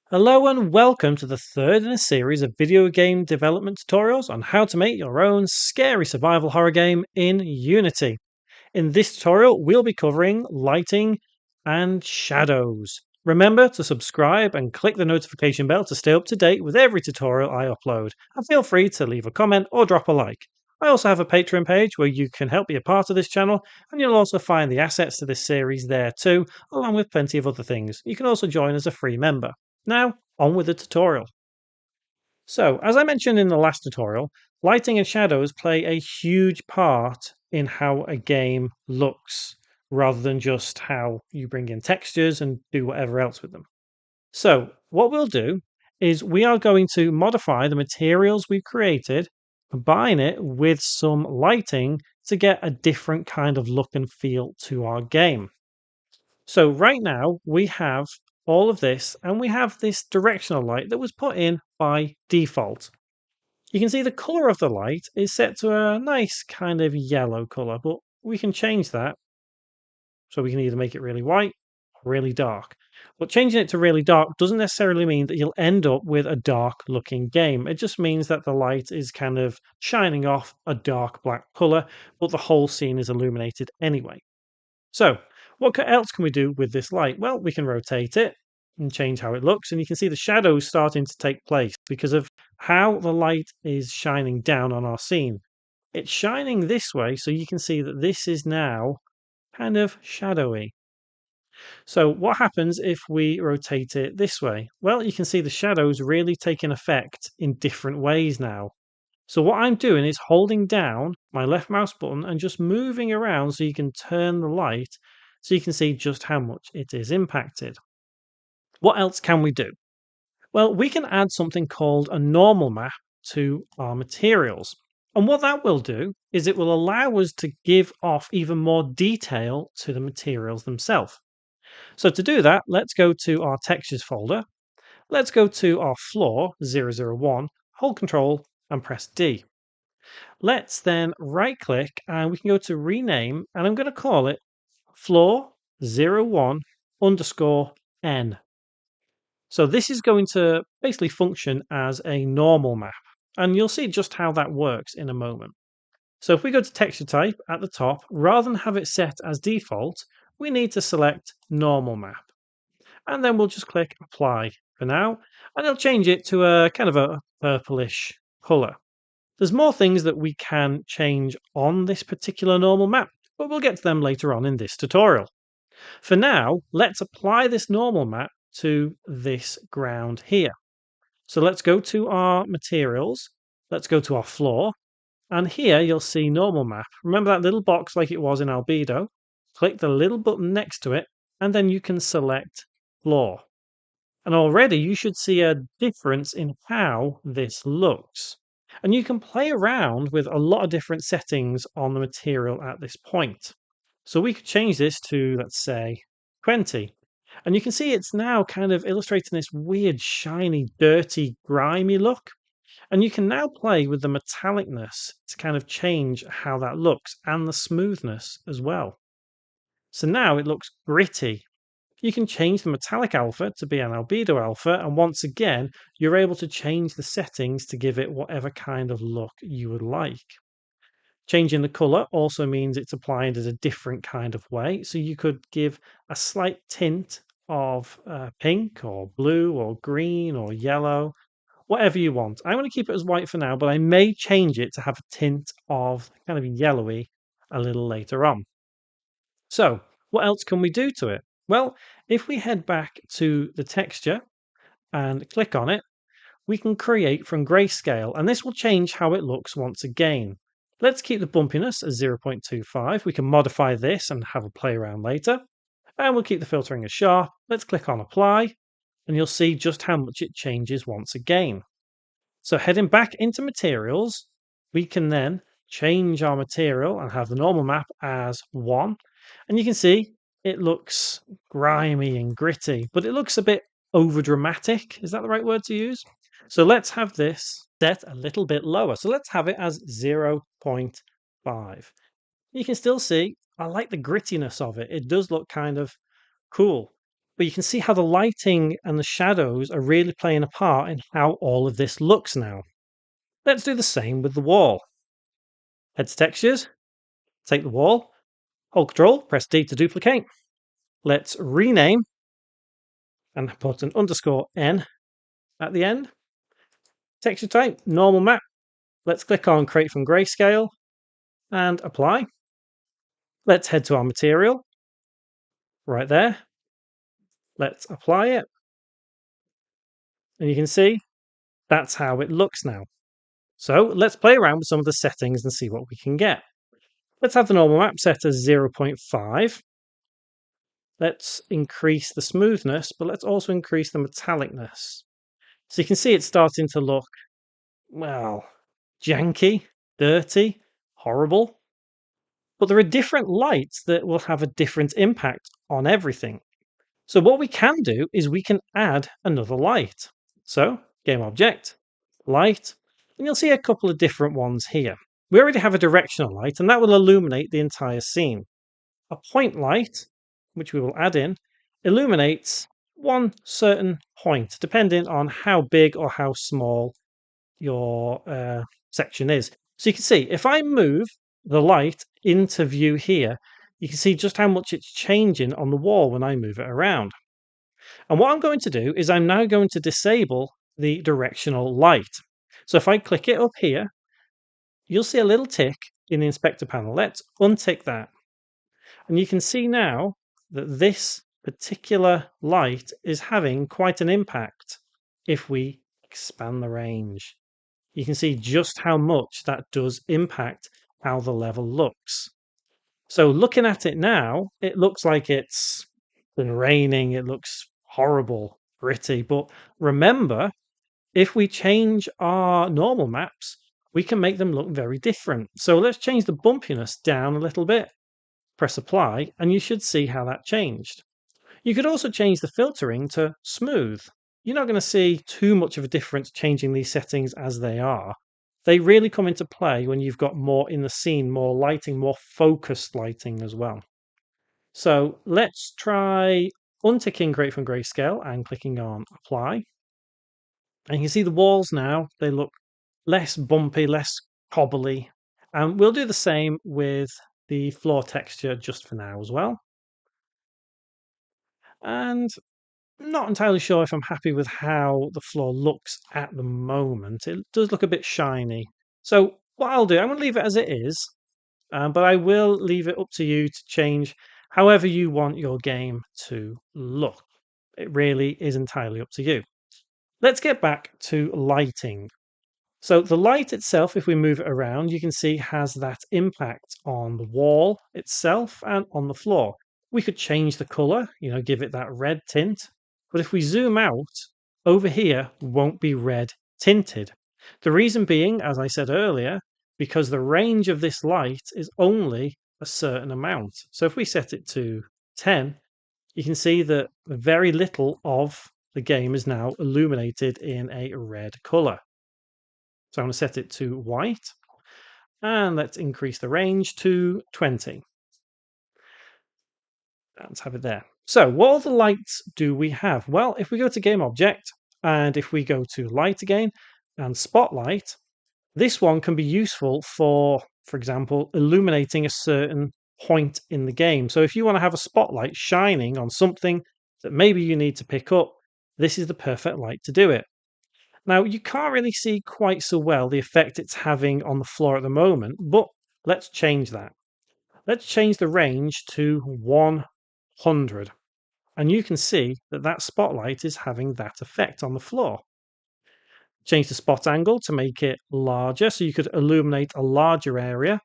Hello and welcome to the third in a series of video game development tutorials on how to make your own scary survival horror game in Unity. In this tutorial, we'll be covering lighting and shadows. Remember to subscribe and click the notification bell to stay up to date with every tutorial I upload. And feel free to leave a comment or drop a like. I also have a Patreon page where you can help be a part of this channel, and you'll also find the assets to this series there too, along with plenty of other things. You can also join as a free member. Now, on with the tutorial. So, as I mentioned in the last tutorial, lighting and shadows play a huge part in how a game looks, rather than just how you bring in textures and do whatever else with them. So, what we'll do is we are going to modify the materials we've created, combine it with some lighting to get a different kind of look and feel to our game. So right now we have all of this and we have this directional light that was put in by default. You can see the color of the light is set to a nice kind of yellow color, but we can change that. So we can either make it really white or really dark. But changing it to really dark doesn't necessarily mean that you'll end up with a dark looking game. It just means that the light is kind of shining off a dark black color, but the whole scene is illuminated anyway. So, what else can we do with this light? Well, we can rotate it and change how it looks, and you can see the shadows starting to take place because of how the light is shining down on our scene. It's shining this way, so you can see that this is now kind of shadowy. So, what happens if we rotate it this way? Well, you can see the shadows really taking effect in different ways now. So what I'm doing is holding down my left mouse button and just moving around so you can turn the light so you can see just how much it is impacted. What else can we do? Well, we can add something called a normal map to our materials. And what that will do is it will allow us to give off even more detail to the materials themselves. So to do that, let's go to our textures folder. Let's go to our floor 001, hold control and press D. Let's then right click and we can go to rename and I'm going to call it floor01 underscore N. So this is going to basically function as a normal map and you'll see just how that works in a moment. So if we go to texture type at the top, rather than have it set as default, we need to select normal map and then we'll just click apply for now and it'll change it to a kind of a purplish color. There's more things that we can change on this particular normal map, but we'll get to them later on in this tutorial. For now, let's apply this normal map to this ground here. So let's go to our materials, let's go to our floor, and here you'll see normal map. Remember that little box like it was in Albedo? Click the little button next to it, and then you can select floor. And already you should see a difference in how this looks. And you can play around with a lot of different settings on the material at this point. So we could change this to, let's say, 20. And you can see it's now kind of illustrating this weird, shiny, dirty, grimy look. And you can now play with the metallicness to kind of change how that looks and the smoothness as well. So now it looks gritty. You can change the metallic alpha to be an albedo alpha, and once again, you're able to change the settings to give it whatever kind of look you would like. Changing the color also means it's applied as a different kind of way, so you could give a slight tint of pink or blue or green or yellow, whatever you want. I'm going to keep it as white for now, but I may change it to have a tint of kind of yellowy a little later on. So, what else can we do to it? Well, if we head back to the texture and click on it, we can create from grayscale, and this will change how it looks once again. Let's keep the bumpiness as 0.25. We can modify this and have a play around later. And we'll keep the filtering as sharp. Let's click on apply, and you'll see just how much it changes once again. So heading back into materials, we can then change our material and have the normal map as 1. And you can see it looks grimy and gritty, but it looks a bit over dramatic. Is that the right word to use? So let's have this set a little bit lower. So let's have it as 0.5. You can still see, I like the grittiness of it. It does look kind of cool. But you can see how the lighting and the shadows are really playing a part in how all of this looks now. Let's do the same with the wall. Head to textures, take the wall, hold Control, press D to duplicate. Let's rename and put an underscore N at the end. Texture type, normal map. Let's click on Create from Grayscale and apply. Let's head to our material right there. Let's apply it. And you can see that's how it looks now. So let's play around with some of the settings and see what we can get. Let's have the normal map set as 0.5. Let's increase the smoothness, but let's also increase the metallicness. So you can see it's starting to look, well, janky, dirty, horrible. But there are different lights that will have a different impact on everything. So what we can do is we can add another light. So game object, light, and you'll see a couple of different ones here. We already have a directional light, and that will illuminate the entire scene. A point light, which we will add in, illuminates one certain point, depending on how big or how small your section is. So you can see if I move the light into view here, you can see just how much it's changing on the wall when I move it around. And what I'm going to do is I'm now going to disable the directional light. So if I click it up here, you'll see a little tick in the inspector panel. Let's untick that. And you can see now that this particular light is having quite an impact if we expand the range. You can see just how much that does impact how the level looks. So looking at it now, it looks like it's been raining, it looks horrible, gritty. But remember, if we change our normal maps, we can make them look very different. So let's change the bumpiness down a little bit. Press apply, and you should see how that changed. You could also change the filtering to smooth. You're not going to see too much of a difference changing these settings as they are. They really come into play when you've got more in the scene, more lighting, more focused lighting as well. So let's try unticking Create from Grayscale and clicking on Apply. And you can see the walls now, they look less bumpy, less cobbly. And we'll do the same with the floor texture just for now as well. And I'm not entirely sure if I'm happy with how the floor looks at the moment. It does look a bit shiny. So what I'll do, I'm going to leave it as it is, but I will leave it up to you to change however you want your game to look. It really is entirely up to you. Let's get back to lighting. So the light itself, if we move it around, you can see has that impact on the wall itself and on the floor. We could change the color, give it that red tint. But if we zoom out, over here won't be red tinted. The reason being, as I said earlier, because the range of this light is only a certain amount. So if we set it to 10, you can see that very little of the game is now illuminated in a red color. So I'm going to set it to white, and let's increase the range to 20. Let's have it there. So what other lights do we have? Well, if we go to game object, and if we go to light again, and spotlight, this one can be useful for example, illuminating a certain point in the game. So if you want to have a spotlight shining on something that maybe you need to pick up, this is the perfect light to do it. Now, you can't really see quite so well the effect it's having on the floor at the moment, but let's change that. Let's change the range to 100. And you can see that that spotlight is having that effect on the floor. Change the spot angle to make it larger so you could illuminate a larger area.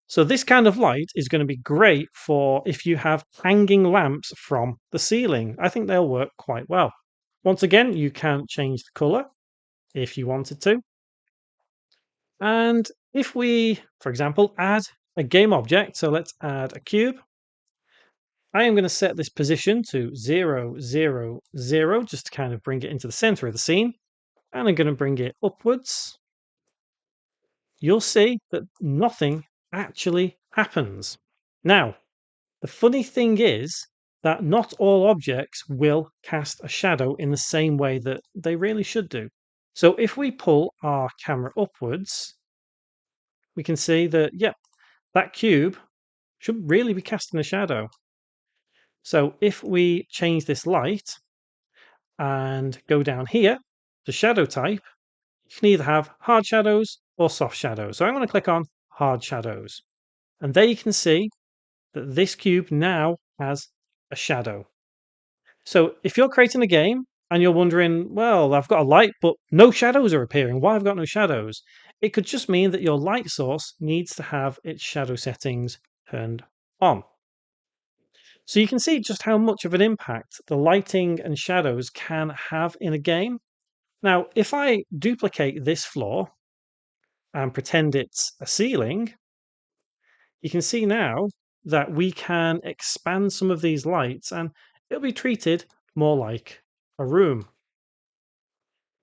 So this kind of light is going to be great for if you have hanging lamps from the ceiling. I think they'll work quite well. Once again, you can change the color if you wanted to. And if we, for example, add a game object, so let's add a cube. I am going to set this position to 0, 0, 0, just to kind of bring it into the center of the scene. And I'm going to bring it upwards. You'll see that nothing actually happens. Now, the funny thing is, that not all objects will cast a shadow in the same way that they really should do. So if we pull our camera upwards, we can see that, yep, that cube should really be casting a shadow. So if we change this light and go down here to shadow type, you can either have hard shadows or soft shadows. So I'm going to click on hard shadows. And there you can see that this cube now has a shadow. So if you're creating a game and you're wondering, well, I've got a light, but no shadows are appearing. Why have I got no shadows? It could just mean that your light source needs to have its shadow settings turned on. So you can see just how much of an impact the lighting and shadows can have in a game. Now, if I duplicate this floor and pretend it's a ceiling, you can see now that we can expand some of these lights and it'll be treated more like a room.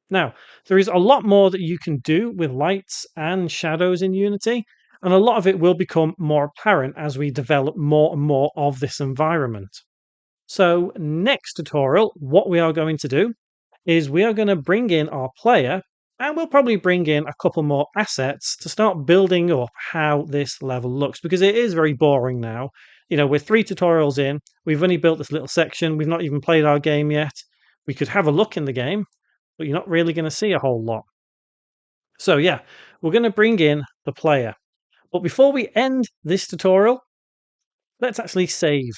Now, there is a lot more that you can do with lights and shadows in Unity, and a lot of it will become more apparent as we develop more and more of this environment. So next tutorial, what we are going to do is we are going to bring in our player and we'll probably bring in a couple more assets to start building up how this level looks, because it is very boring now. You know, we're 3 tutorials in, we've only built this little section, we've not even played our game yet. We could have a look in the game, but you're not really going to see a whole lot. So yeah, we're going to bring in the player. But before we end this tutorial, let's actually save.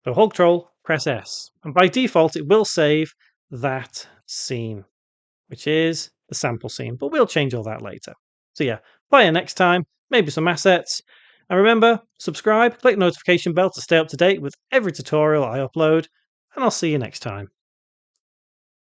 So hold Control, press S, and by default it will save that scene, which is the sample scene, but we'll change all that later. So yeah, play it next time, maybe some assets, and remember, subscribe, click the notification bell to stay up to date with every tutorial I upload, and I'll see you next time.